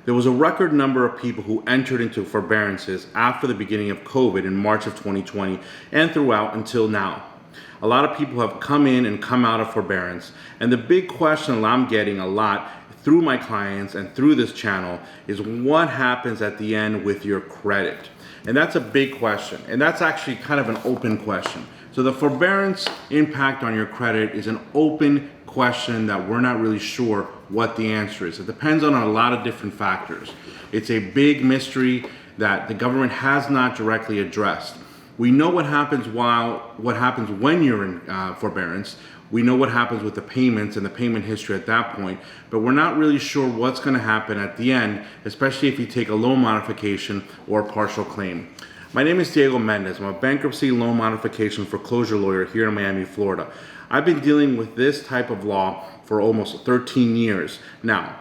There was a record number of people who entered into forbearances after the beginning of COVID in March of 2020 and throughout until now. A lot of people have come in and come out of forbearance. And the big question that I'm getting a lot through my clients and through this channel is what happens at the end with your credit? And that's a big question. And that's actually kind of an open question. So the forbearance impact on your credit is an open question that we're not really sure what the answer is. It depends on a lot of different factors. It's a big mystery that the government has not directly addressed. We know what happens when you're in forbearance. We know what happens with the payments and the payment history at that point, but we're not really sure what's going to happen at the end, especially if you take a loan modification or a partial claim. My name is Diego Mendez. I'm a bankruptcy loan modification foreclosure lawyer here in Miami, Florida. I've been dealing with this type of law for almost 13 years. Now,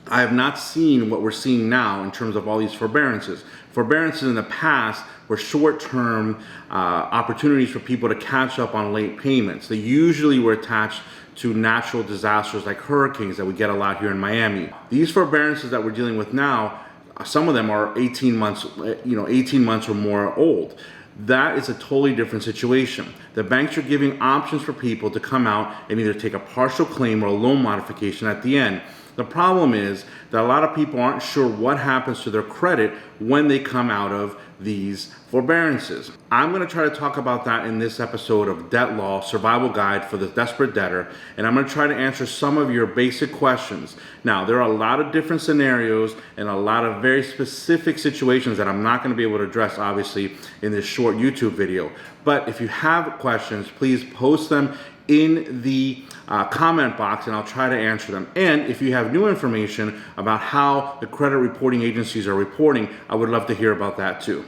I have not seen what we're seeing now in terms of all these forbearances. Forbearances in the past were short-term opportunities for people to catch up on late payments. They usually were attached to natural disasters like hurricanes that we get a lot here in Miami. These forbearances that we're dealing with now, some of them are 18 months, 18 months or more old. That is a totally different situation. The banks are giving options for people to come out and either take a partial claim or a loan modification at the end. The problem is that a lot of people aren't sure what happens to their credit when they come out of these forbearances. I'm going to try to talk about that in this episode of Debt Law Survival Guide for the Desperate Debtor, and I'm going to try to answer some of your basic questions. Now, there are a lot of different scenarios and a lot of very specific situations that I'm not going to be able to address, obviously, in this short YouTube video. But if you have questions, please post them in the comment box and I'll try to answer them. And if you have new information about how the credit reporting agencies are reporting, I would love to hear about that too.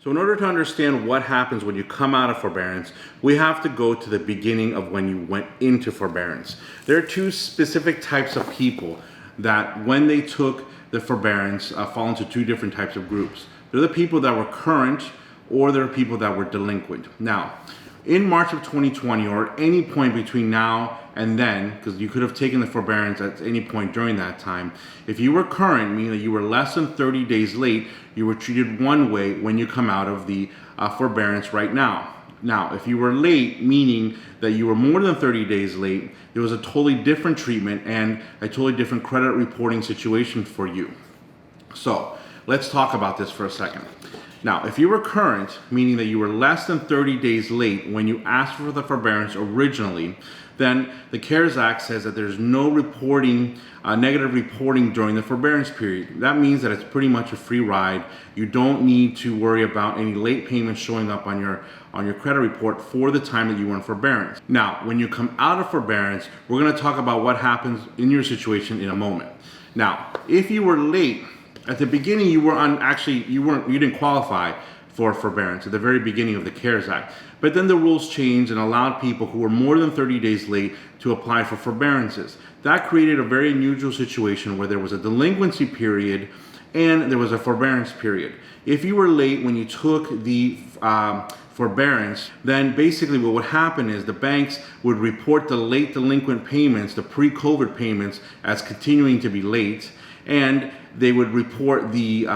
So in order to understand what happens when you come out of forbearance, we have to go to the beginning of when you went into forbearance. There are two specific types of people that when they took the forbearance fall into two different types of groups. They're the people that were current, or there are people that were delinquent. Now, in March of 2020, or at any point between now and then, because you could have taken the forbearance at any point during that time, if you were current, meaning that you were less than 30 days late, you were treated one way when you come out of the forbearance right now. Now, if you were late, meaning that you were more than 30 days late, there was a totally different treatment and a totally different credit reporting situation for you. So, let's talk about this for a second. Now, if you were current, meaning that you were less than 30 days late when you asked for the forbearance originally, then the CARES Act says that there's no reporting, negative reporting during the forbearance period. That means that it's pretty much a free ride. You don't need to worry about any late payments showing up on your credit report for the time that you were in forbearance. Now, when you come out of forbearance, we're going to talk about what happens in your situation in a moment. Now, if you were late, at the beginning, you didn't qualify for forbearance at the very beginning of the CARES Act. But then the rules changed and allowed people who were more than 30 days late to apply for forbearances. That created a very unusual situation where there was a delinquency period and there was a forbearance period. If you were late when you took the forbearance, then basically what would happen is the banks would report the late delinquent payments, the pre-COVID payments, as continuing to be late, and they would report the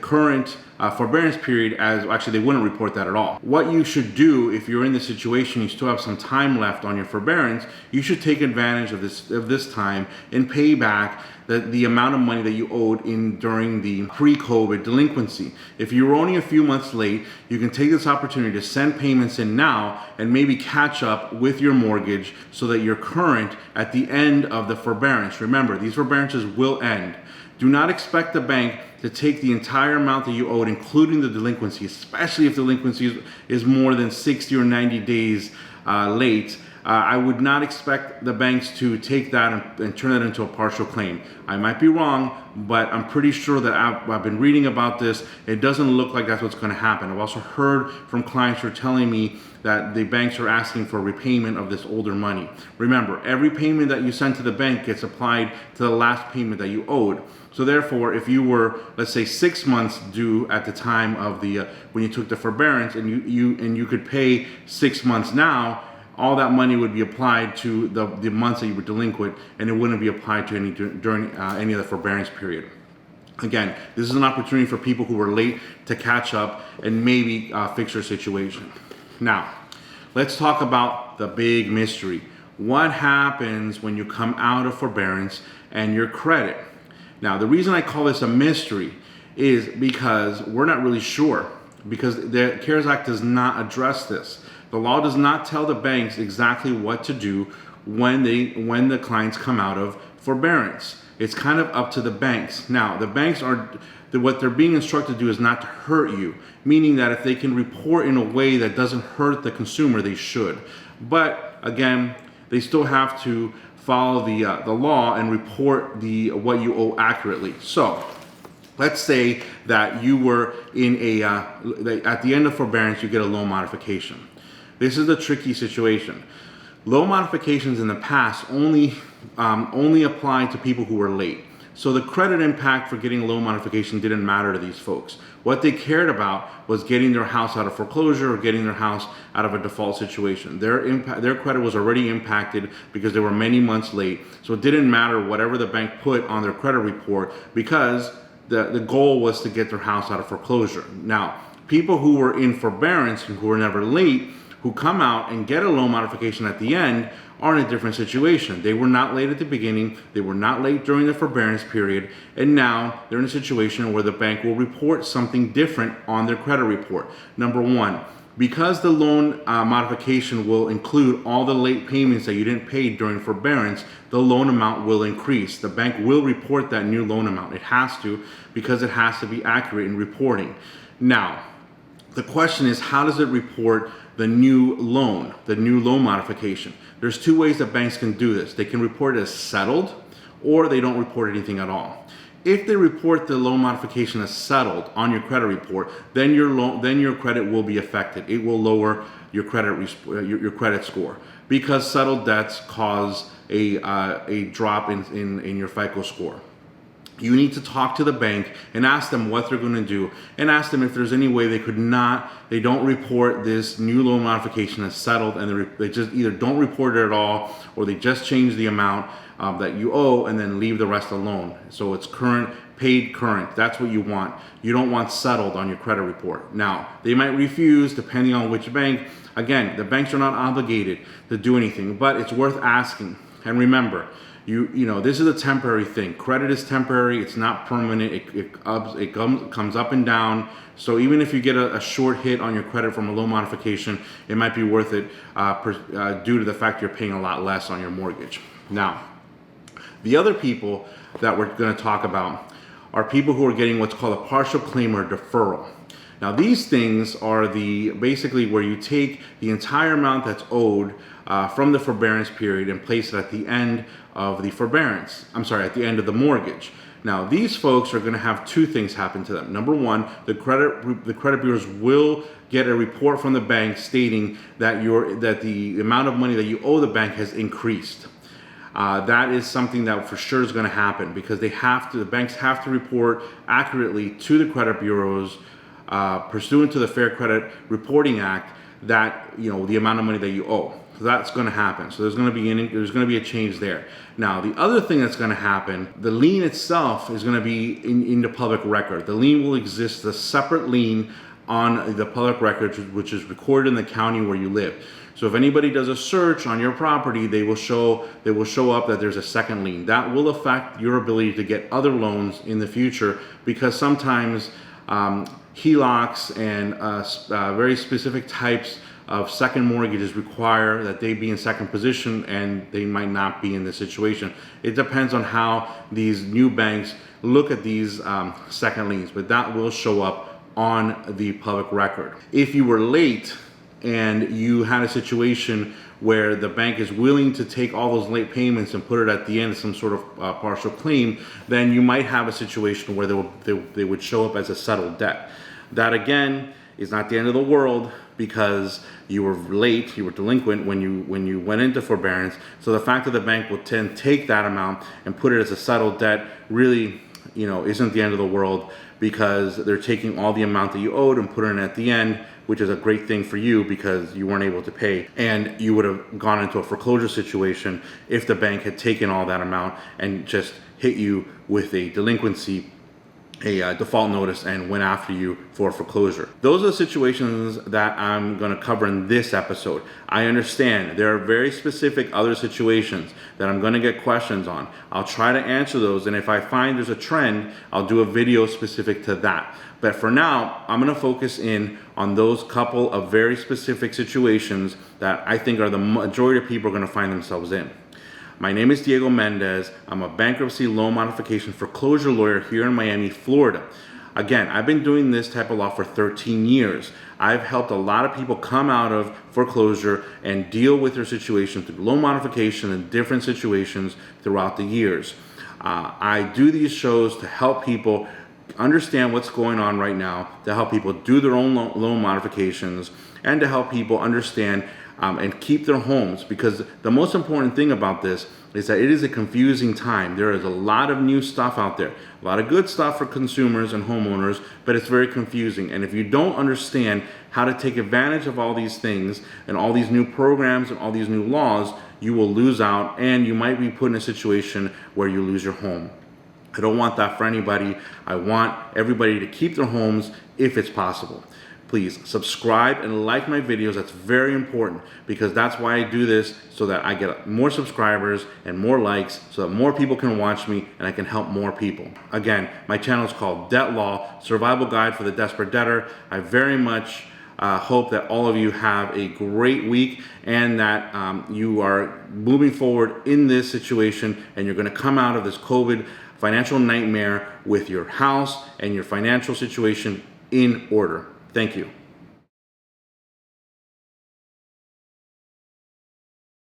current forbearance period as, actually they wouldn't report that at all. What you should do if you're in this situation, you still have some time left on your forbearance, you should take advantage of this time and pay back the amount of money that you owed during the pre-COVID delinquency. If you were only a few months late, you can take this opportunity to send payments in now and maybe catch up with your mortgage so that you're current at the end of the forbearance. Remember, these forbearances will end. Do not expect the bank to take the entire amount that you owed, including the delinquency, especially if delinquency is more than 60 or 90 days late. I would not expect the banks to take that and turn that into a partial claim. I might be wrong, but I'm pretty sure that I've been reading about this. It doesn't look like that's what's going to happen. I've also heard from clients who are telling me that the banks are asking for repayment of this older money. Remember, every payment that you send to the bank gets applied to the last payment that you owed. So therefore, if you were, let's say, 6 months due at the time of when you took the forbearance, and you could pay 6 months now, all that money would be applied to the months that you were delinquent, and it wouldn't be applied to during any of the forbearance period. Again, this is an opportunity for people who were late to catch up and maybe fix their situation. Now, let's talk about the big mystery. What happens when you come out of forbearance and your credit? Now, the reason I call this a mystery is because we're not really sure, because the CARES Act does not address this. The law does not tell the banks exactly what to do when the clients come out of forbearance. It's kind of up to the banks. Now, the banks what they're being instructed to do is not to hurt you, meaning that if they can report in a way that doesn't hurt the consumer, they should. But again, they still have to follow the law and report what you owe accurately. So, let's say that you were in at the end of forbearance, you get a loan modification. This is a tricky situation. Loan modifications in the past only applied to people who were late. So the credit impact for getting a loan modification didn't matter to these folks. What they cared about was getting their house out of foreclosure or getting their house out of a default situation. Their credit was already impacted because they were many months late. So it didn't matter whatever the bank put on their credit report, because the goal was to get their house out of foreclosure. Now, people who were in forbearance and who were never late, who come out and get a loan modification at the end, are in a different situation. They were not late at the beginning, they were not late during the forbearance period, and now they're in a situation where the bank will report something different on their credit report. Number one, because the loan modification will include all the late payments that you didn't pay during forbearance, the loan amount will increase. The bank will report that new loan amount. It has to, because it has to be accurate in reporting. Now, the question is, how does it report the new loan modification? There's two ways that banks can do this. They can report it as settled, or they don't report anything at all. If they report the loan modification as settled on your credit report, then your credit will be affected. It will lower your credit score, because settled debts cause a drop in your FICO score. You need to talk to the bank and ask them what they're going to do, and ask them if there's any way they don't report this new loan modification as settled, and they just either don't report it at all, or they just change the amount that you owe and then leave the rest alone. So it's paid current. That's what you want. You don't want settled on your credit report. Now, they might refuse depending on which bank. Again, the banks are not obligated to do anything, but it's worth asking. And remember, you know, this is a temporary thing. Credit is temporary. It's not permanent. It comes up and down. So even if you get a short hit on your credit from a loan modification, it might be worth it due to the fact you're paying a lot less on your mortgage. Now, the other people that we're going to talk about are people who are getting what's called a partial claim or deferral. Now, these things are basically where you take the entire amount that's owed from the forbearance period and place it at the end of the at the end of the mortgage. Now, these folks are going to have two things happen to them. Number one, the credit bureaus will get a report from the bank stating that the amount of money that you owe the bank has increased. That is something that for sure is going to happen, because the banks have to report accurately to the credit bureaus, pursuant to the Fair Credit Reporting Act, that the amount of money that you owe. So that's going to happen. So there's going to be a change there. Now, the other thing that's going to happen, the lien itself is going to be in the public record. The lien will exist, a separate lien on the public record, which is recorded in the county where you live. So if anybody does a search on your property, they will show up that there's a second lien. That will affect your ability to get other loans in the future, because sometimes HELOCs and very specific types of second mortgages require that they be in second position, and they might not be in this situation. It depends on how these new banks look at these second liens, but that will show up on the public record. If you were late and you had a situation where the bank is willing to take all those late payments and put it at the end of some sort of partial claim, then you might have a situation where they would show up as a settled debt. That, again, is not the end of the world, because you were late, you were delinquent when you went into forbearance. So the fact that the bank will take that amount and put it as a settled debt really isn't the end of the world, because they're taking all the amount that you owed and putting it at the end, which is a great thing for you because you weren't able to pay, and you would have gone into a foreclosure situation if the bank had taken all that amount and just hit you with a delinquency, a default notice, and went after you for foreclosure. Those are the situations that I'm going to cover in this episode. I understand there are very specific other situations that I'm going to get questions on. I'll try to answer those, and if I find there's a trend, I'll do a video specific to that. But for now, I'm going to focus in on those couple of very specific situations that I think are the majority of people are going to find themselves in. My name is Diego Mendez. I'm a bankruptcy, loan modification, foreclosure lawyer here in Miami, Florida. Again, I've been doing this type of law for 13 years. I've helped a lot of people come out of foreclosure and deal with their situation through loan modification and different situations throughout the years. I do these shows to help people understand what's going on right now, to help people do their own loan modifications, and to help people understand and keep their homes, because the most important thing about this is that it is a confusing time. There is a lot of new stuff out there, a lot of good stuff for consumers and homeowners, but it's very confusing. And if you don't understand how to take advantage of all these things and all these new programs and all these new laws, you will lose out, and you might be put in a situation where you lose your home. I don't want that for anybody. I want everybody to keep their homes if it's possible. Please subscribe and like my videos. That's very important, because that's why I do this, so that I get more subscribers and more likes, so that more people can watch me and I can help more people. Again, my channel is called Debt Law, Survival Guide for the Desperate Debtor. I very much hope that all of you have a great week, and that you are moving forward in this situation, and you're going to come out of this COVID financial nightmare with your house and your financial situation in order. Thank you.